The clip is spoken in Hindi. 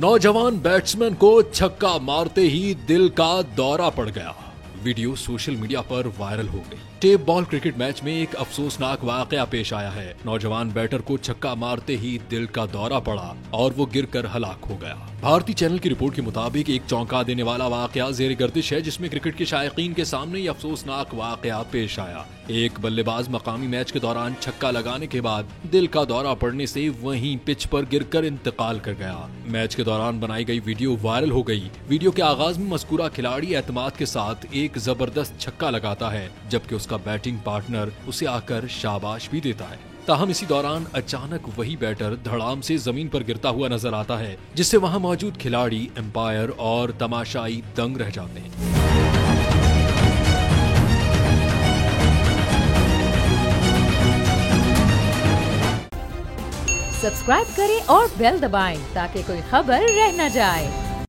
नौजवान बैट्समैन को छक्का मारते ही दिल का दौरा पड़ गया। वीडियो सोशल मीडिया पर वायरल हो गई। टेप बॉल क्रिकेट मैच में एक अफसोसनाक वाकया पेश आया है। नौजवान बैटर को छक्का मारते ही दिल का दौरा पड़ा और वो गिरकर हलाक हो गया। भारतीय चैनल की रिपोर्ट के मुताबिक एक चौंका देने वाला वाकया जेर गर्दिश है, जिसमें क्रिकेट के शायकीन के सामने ये अफसोसनाक वाकया पेश आया। एक बल्लेबाज मकामी मैच के दौरान छक्का लगाने के बाद दिल का दौरा पड़ने से वहीं पिच पर गिरकर इंतकाल कर गया। मैच के दौरान बनाई गई वीडियो वायरल हो गई। वीडियो के आगाज में मज़कूरा खिलाड़ी एतमाद के साथ एक जबरदस्त छक्का लगाता है, जबकि उसका बैटिंग पार्टनर उसे आकर शाबाश भी देता है। ताहम इसी दौरान अचानक वही बैटर धड़ाम से जमीन पर गिरता हुआ नजर आता है, जिससे वहां मौजूद खिलाड़ी, एम्पायर और तमाशाई दंग रह जाते हैं। सब्सक्राइब करें और बेल दबाएं ताकि कोई खबर रह न जाए।